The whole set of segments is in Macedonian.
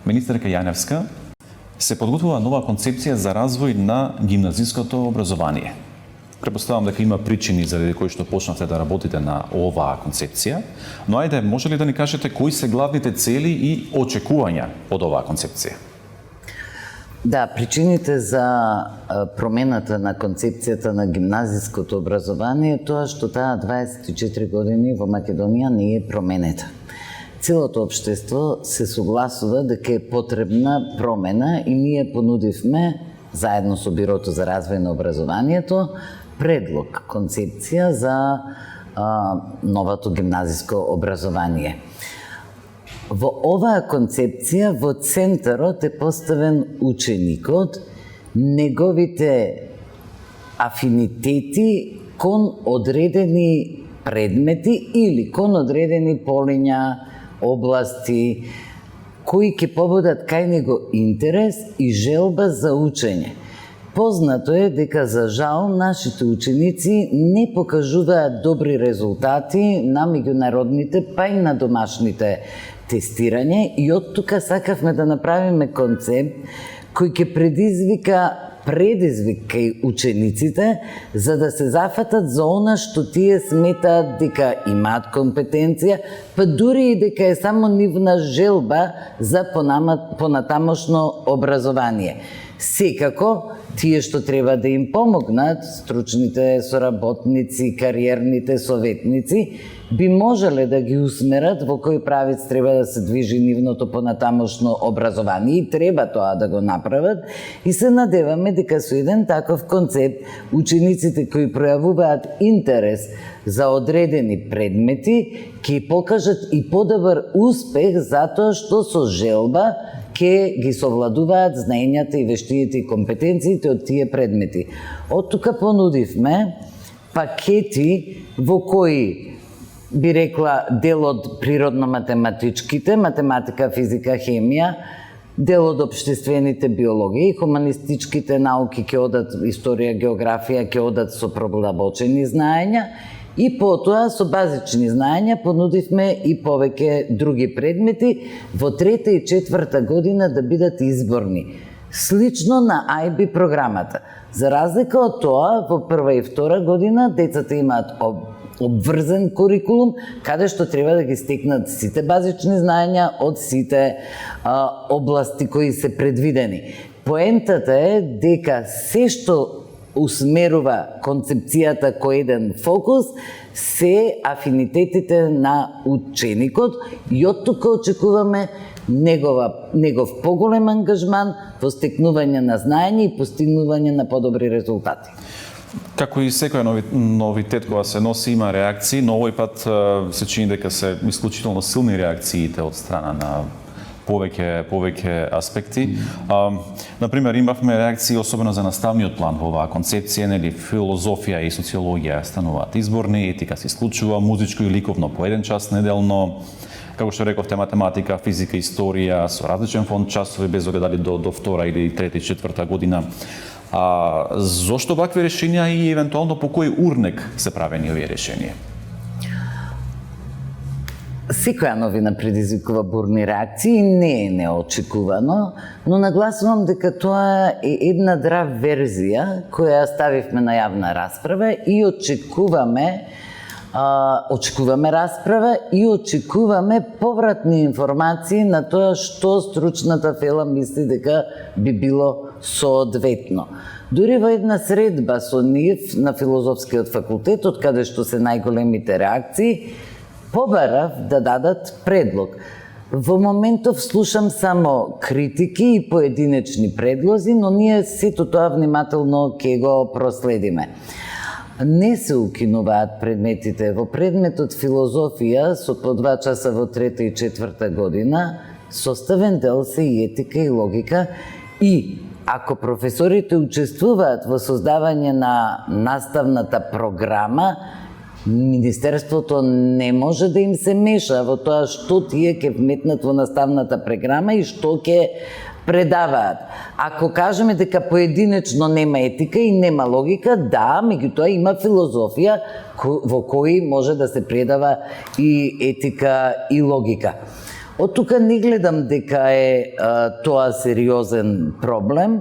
министерка Јаневска се подготвува нова концепција за развој на гимназиското образование. Препоставам дека има причини заради кои што почнавте да работите на оваа концепција, но ајде, може ли да ни кажете кои се главните цели и очекувања од оваа концепција? Да, причините за промената на концепцијата на гимназиското образование е тоа што таа 24 години во Македонија не е променета. Целото општество се согласува дека е потребна промена и ние понудивме, заедно со Бирото за развој на образованието, предлог, концепција за новото гимназиско образование. Во оваа концепција во центарот е поставен ученикот, неговите афинитети кон одредени предмети или кон одредени полиња, области, кои ќе побудат кај него интерес и желба за учење. Познато е дека за жал нашите ученици не покажуваат добри резултати на меѓународните па и на домашните тестирање и од тука сакавме да направиме концепт кој ќе предизвика кај учениците за да се зафатат за она што тие сметаат дека имаат компетенција, па дури и дека е само нивна желба за понатамошно образование. Секако, тие што треба да им помогнат, стручните соработници, кариерните советници, би можеле да ги усмерат во кој правец треба да се движи нивното понатамошно образование и треба тоа да го направат и се надеваме дека со еден таков концепт учениците кои пројавуваат интерес за одредени предмети ќе покажат и подобар успех затоа што со желба ќе ги совладуваат знаењата и вештиите и компетенциите од тие предмети. Од тука понудивме пакети во кои би рекла дел од природно-математичките, математика, физика, хемија, дел од општествените биологија и хуманистичките науки ќе одат историја, географија, ќе одат со проблабочени знаења и потоа со базични знаења понудивме и повеќе други предмети во трета и четврта година да бидат изборни. Слично на IB програмата. За разлика од тоа, во прва и втора година децата имаат обврзан курикулум, каде што треба да ги стекнат сите базични знаења од сите области кои се предвидени. Поентата е дека се што усмерува концепцијата кој еден фокус се афинитетите на ученикот и од тука очекуваме негов поголем ангажман во стекнување на знаење и постигнување на подобри резултати. Како и секој новитет кога се носи има реакции, но овој пат се чини дека се исклучително силни реакциите од страна на повеќе аспекти. Например, имавме реакции особено за наставниот план во оваа концепција, нели филозофија и социологија стануваат изборни, етика се исклучува, музичко и ликовно по еден час неделно, како што рековте, математика, физика, историја со различен фонд часови без оглед дали до втора или трета и четврта година. Зошто вакви решенија и евентуално по кој урнек се правени овие решенија? Секоја новина предизвикува бурни реакции и не е неочекувано, но нагласувам дека тоа е една драв верзија која ставивме на јавна расправа и очекуваме расправа и очекуваме повратни информации на тоа што стручната фела мисли дека би било соодветно. Дури во една средба со нив на Филозофскиот факултет, од каде што се најголемите реакции, побарав да дадат предлог. Во моментов слушам само критики и поединечни предлози, но ние сето тоа внимателно ќе го проследиме. Не се укинуваат предметите. Во предметот филозофија со по 2 часа во трета и четврта година, составен дел се и етика и логика и ако професорите учествуваат во создавање на наставната програма, Министерството не може да им се меша во тоа што тие ќе вметнат во наставната програма и што ќе предаваат. Ако кажеме дека поединечно нема етика и нема логика, да, меѓутоа има филозофија во кој може да се предава и етика и логика. Од тука не гледам дека е тоа сериозен проблем.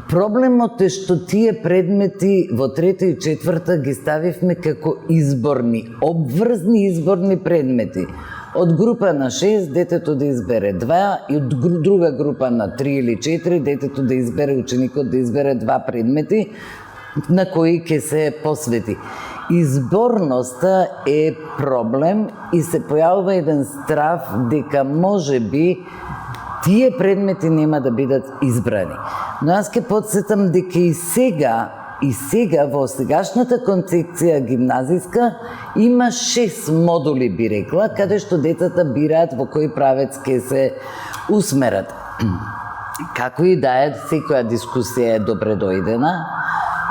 Проблемот е што тие предмети во трета и четврта ги ставивме како изборни, обврзни изборни предмети. Од група на 6 детето да избере 2 и од друга група на 3 или 4 детето да избере, ученикот да избере 2 предмети на кои ќе се посвети. Изборноста е проблем и се појавува еден страв дека може би тие предмети нема да бидат избрани. Но аз ќе подсетам дека и сега во сегашната концепција гимназиска има 6 модули, би рекла, каде што децата бираат во кој правец ќе се усмерат. Како и да е, секоја дискусија е добре дојдена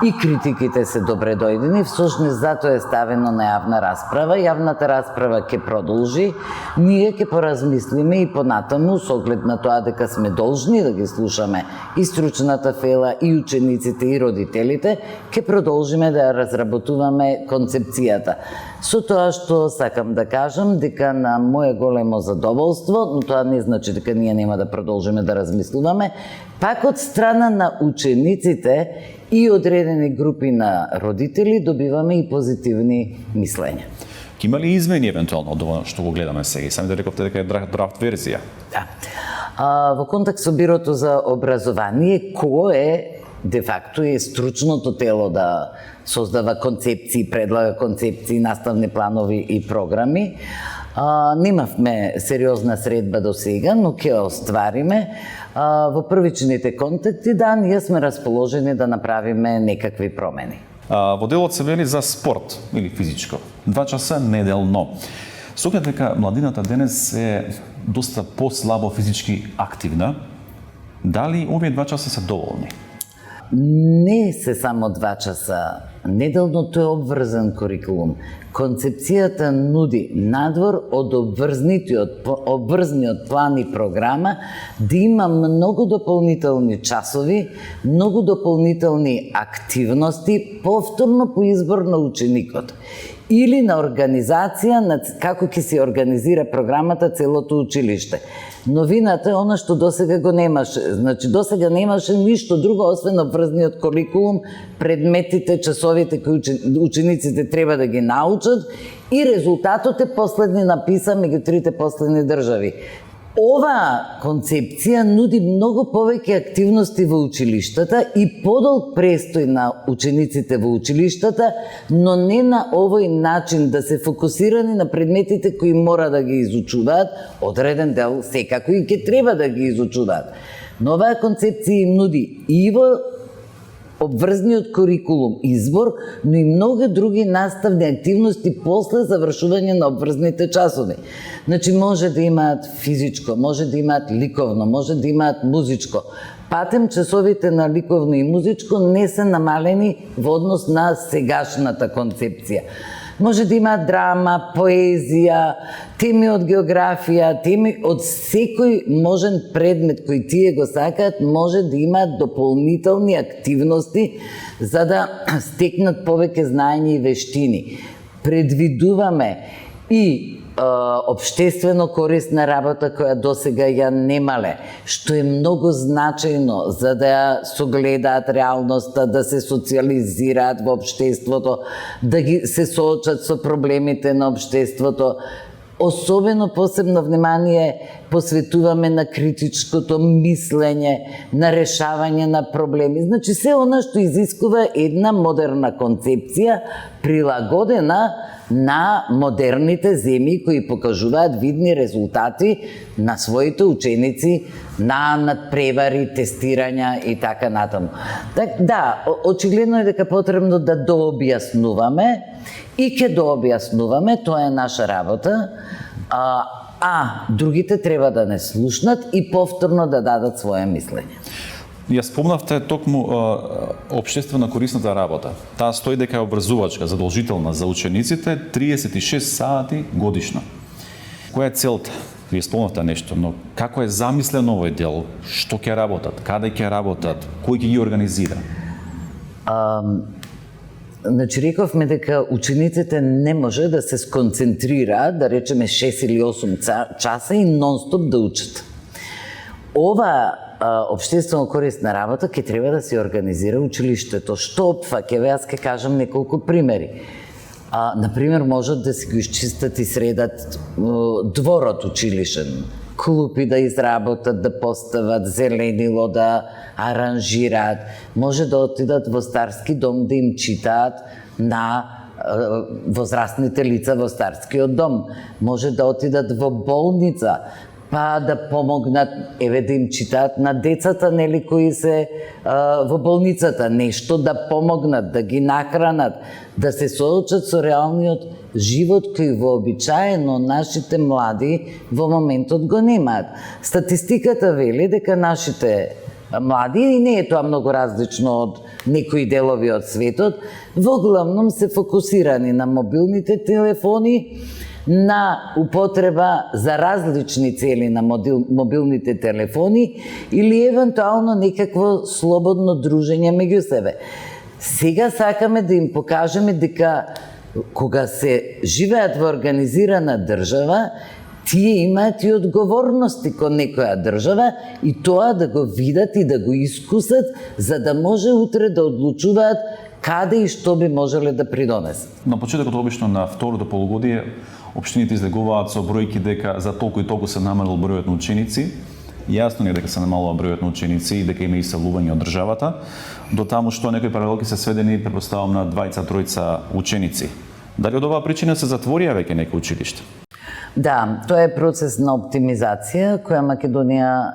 и критиките се добре дојдени, всушност затоа е ставено на јавна расправа. Јавната расправа ќе продолжи, ние ќе поразмислиме и понатаму со оглед на тоа дека сме должни да ги слушаме и стручната фела, и учениците, и родителите, ќе продолжиме да разработуваме концепцијата. Со тоа што сакам да кажам дека на мое големо задоволство, но тоа не значи дека ние нема да продолжиме да размислуваме, пак од страна на учениците и одредени групи на родители добиваме и позитивни мислења. Ке има ли измени евентуално од ова што го гледаме сега? Сами да рековте дека е драфт верзија. Да. Во контекст со Бирото за образование, кое де факто е стручното тело да создава концепции, предлага концепции, наставни планови и програми. Немавме сериозна средба до сега, но ќе оствариме. Во првичните контакти, да, ние сме расположени да направиме некакви промени. Во делот се вели за спорт или физичко. 2 часа неделно. Со оглед дека младината денес е доста послабо физички активна, дали овие 2 часа се доволни? Не се само 2 часа. Неделно тоа е обврзан курикулум. Концепцијата нуди надвор од обврзниот план и програма да има многу дополнителни часови, многу дополнителни активности, повторно по избор на ученикот или на организација на како ќе се организира програмата целото училиште. Новината е она што досега го немаше. Значи, досега немаше ништо друго, освен обврзниот курикулум, предметите, часовите кои учениците треба да ги научат и резултатот е последни написан меѓу трите последни држави. Ова концепција нуди многу повеќе активности во училиштата и подолг престој на учениците во училиштата, но не на овој начин да се фокусирани на предметите кои мора да ги изучуваат, одреден дел секако и ќе треба да ги изучуваат. Но оваа концепција им нуди и во обврзниот курикулум избор, но и многу други наставни активности после завршување на обврзните часови. Значи, може да имаат физичко, може да имаат ликовно, може да имаат музичко. Патем часовите на ликовно и музичко не се намалени во однос на сегашната концепција. Може да имаат драма, поезија, теми од географија, теми од секој можен предмет кој тие го сакаат, може да имаат дополнителни активности за да стекнат повеќе знаење и вештини. Предвидуваме и општествено корисна работа која досега ја немале, што е многу значајно за да ја согледаат реалноста, да се социализираат во општеството, да ги се соочат со проблемите на општеството. Особено посебно внимание посветуваме на критичкото мислење, на решавање на проблеми. Значи, се она што изискува една модерна концепција, прилагодена на модерните земји кои покажуваат видни резултати на своите ученици, на надпревари, тестирања и така натаму. Да, очигледно е дека потребно да дообјаснуваме и ќе дообјаснуваме, тоа е наша работа, другите треба да не слушнат и повторно да дадат своje мислење. Ја спомнавте токму општествено корисната работа. Таа стои дека е образувачка, задолжителна за учениците, 36 сати годишно. Која е целта? Вие спомнавте нешто, но како е замислен овој дел? Што ќе работат? Каде ќе работат? Кој ќе ги организира? Значи, рековме дека учениците не може да се сконцентрираат, да речеме 6 или 8 часа и нон-стоп да учат. Ова општествено корисна работа ќе треба да се организира училиштето. Што опфаќа? Аз ќе кажам неколку примери. Например, можат да си го изчистат и средат дворот училишен, клупи да изработат, да постават зеленило, да аранжираат. Може да отидат во старски дом да им читаат на возрастните лица во старскиот дом. Може да отидат во болница, па да помогнат, да им читаат на децата, нели, кои се во болницата, нешто да помогнат, да ги нахранат, да се соочат со реалниот живот кој вообичаено нашите млади во моментот го немаат. Статистиката вели дека нашите млади, и не е тоа многу различно од некои делови од светот, во главном се фокусирани на мобилните телефони, на употреба за различни цели на мобилните телефони или евентуално некакво слободно дружење меѓу себе. Сега сакаме да им покажеме дека кога се живеат во организирана држава, тие имаат и одговорности кон некоја држава и тоа да го видат и да го искусат, за да може утре да одлучуваат каде и што би можеле да придонесат. На почетокот обично на второто полугодие општините излегуваат со бројки дека за толку и толку се намалил бројот на ученици. Јасно е дека се намалува бројот на ученици и дека има иселување од државата, до таму што некои паралелки се сведени, претпоставам, на 2-3 ученици. Дали од оваа причина се затворија веќе некои училишта? Да, тоа е процес на оптимизација која Македонија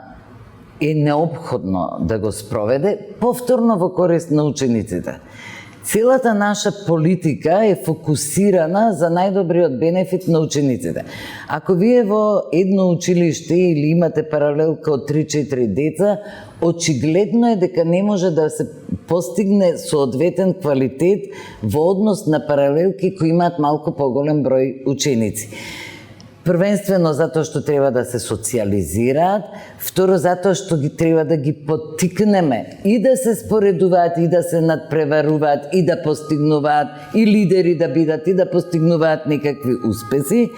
е неопходно да го спроведе повторно во корист на учениците. Целата наша политика е фокусирана за најдобриот бенефит на учениците. Ако вие во едно училиште или имате паралелка од 3-4 деца, очигледно е дека не може да се постигне соодветен квалитет во однос на паралелки кои имаат малку поголем број ученици. Првенствено затоа што треба да се социализираат, второ затоа што ги треба да ги поттикнеме и да се споредуваат и да се надпреваруваат и да постигнуваат и лидери да бидат и да постигнуваат некакви успеси.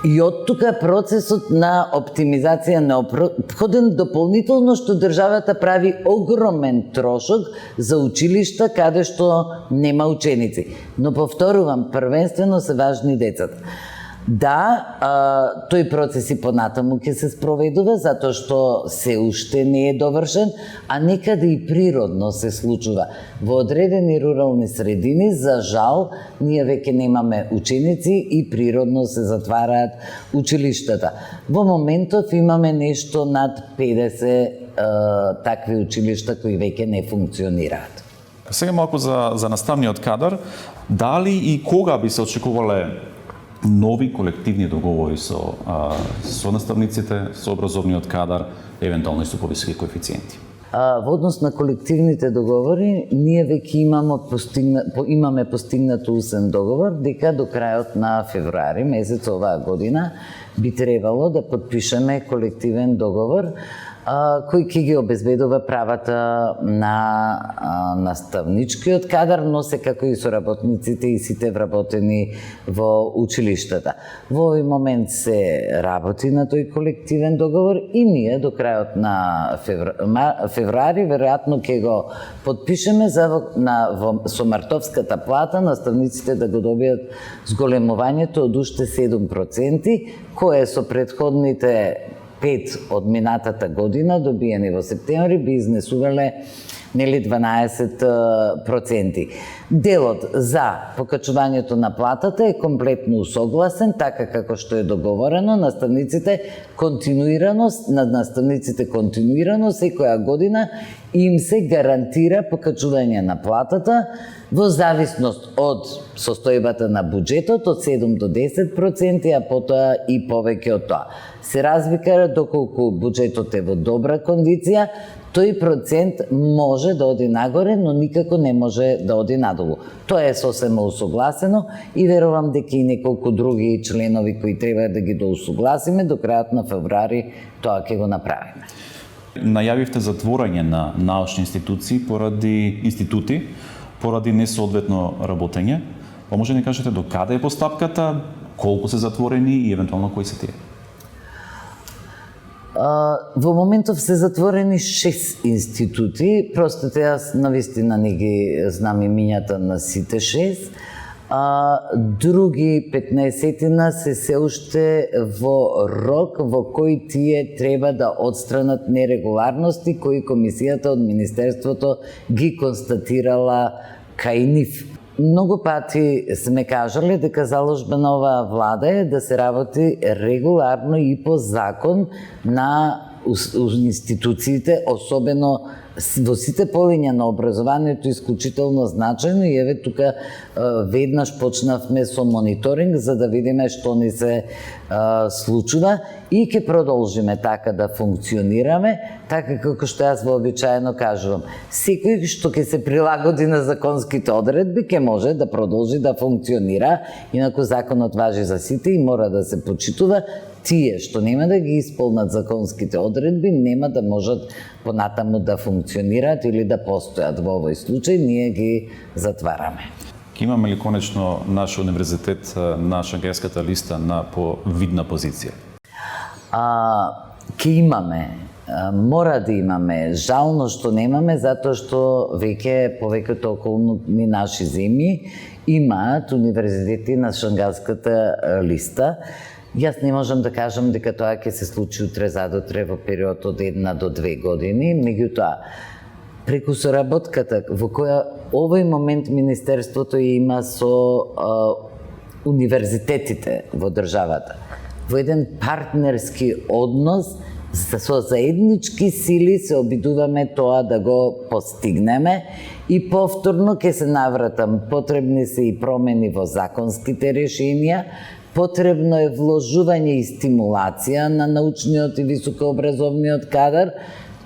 И од тука процесот на оптимизација неопходен дополнително што државата прави огромен трошок за училишта каде што нема ученици. Но повторувам, првенствено се важни децата. Да, тој процес и понатаму ќе се спроведува, затоа што се уште не е довршен, а некаде и природно се случува. Во одредени рурални средини, за жал, ние веќе немаме ученици и природно се затвараат училиштата. Во моментов имаме нешто над 50 такви училишта кои веќе не функционираат. Сега малку за наставниот кадар. Дали и кога би се очекувале нови колективни договори со наставниците, со образовниот кадар, евентуално и со повисоки коефициенти? Во однос на колективните договори, ние веќе имаме постигнато усен договор дека до крајот на февруари месец оваа година би требало да подпишеме колективен договор кој ќе ги обезбедува правата на наставничкиот кадар, но секако и соработниците и сите вработени во училиштата. Во овој момент се работи на тој колективен договор и ние до крајот на февруари веројатно ќе го подпишеме со мартовската плата наставниците да го добијат зголемувањето од уште 7%, кое со претходните 5 од минатата година, добиени во септември, би изнесувале 12%. Делот за покачувањето на платата е комплетно усогласен, така како што е договорено. Наставниците континуирано секоја година им се гарантира покачување на платата во зависност од состојбата на буџетот од 7 до 10%, а потоа и повеќе од тоа. Се развика доколку буџетот е во добра кондиција, тој процент може да оди нагоре, но никако не може да оди надолу. Тоа е сосема усогласено и верувам дека и неколку други членови кои треба да ги доусогласиме до крајот на февруари тоа ќе го направиме. Најавивте затворање на научни институти поради несоодветно работење. Па може да ни кажете до каде е постапката, колку се затворени и евентуално кои се тие? Во моментов се затворени 6 институти, просто јас навистина не ги знам имињата на сите 6, други 15-тина се уште во рок во кој тие треба да отстранат нерегуларности кои комисијата од Министерството ги констатирала кај нив. Многу пати сме кажале дека заложба на оваа влада е да се работи регуларно и по закон на институциите, особено во сите полиња на образованието исклучително значајно и еве тука веднаш почнавме со мониторинг за да видиме што ни се случува и ќе продолжиме така да функционираме, така како што јас вообичаено кажувам. Секој што ќе се прилагоди на законските одредби ќе може да продолжи да функционира, инаку законот важи за сите и мора да се почитува. Тие што нема да ги исполнат законските одредби, нема да можат понатаму да функционираат или да постојат. Во овој случај ние ги затвараме. Ке имаме ли конечно наш универзитет на Шангајската листа на повидна позиција? Ке имаме. Мора да имаме. Жално што немаме, затоа што веќе повеќето околни наши земји имаат универзитети на Шангајската листа. Јас не можам да кажам дека тоа ќе се случи утре задутре во период од 1 до 2 години, меѓутоа преку соработката во која овој момент Министерството има со универзитетите во државата, во еден партнерски однос, со заеднички сили се обидуваме тоа да го постигнеме и повторно ќе се навратам, потребни се и промени во законските решенија, потребно е вложување и стимулација на научниот и високообразовниот кадар,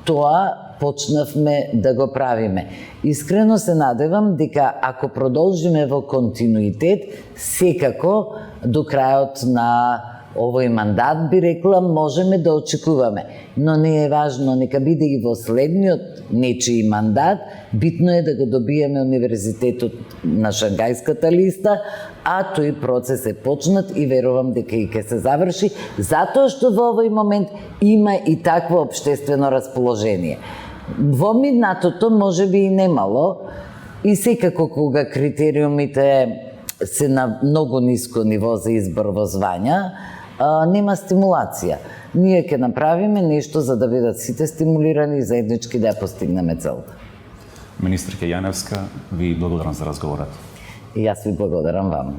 тоа почнавме да го правиме. Искрено се надевам дека ако продолжиме во континуитет, секако до крајот на овој мандат, би рекла, можеме да очекуваме. Но не е важно, нека биде и во следниот нечии мандат, битно е да го добиеме универзитетот на Шангајската листа, а тој процес е почнат и верувам дека и ќе се заврши, затоа што во овој момент има и такво општествено расположение. Во минатото може би и немало, и секако кога критериумите се на многу ниско ниво за избор во звања, нема стимулација. Ние ќе направиме нешто за да бидат сите стимулирани и заеднички да ја постигнеме целта. Министерка Јаневска, ви благодарам за разговорот. И јас ви благодарам вам.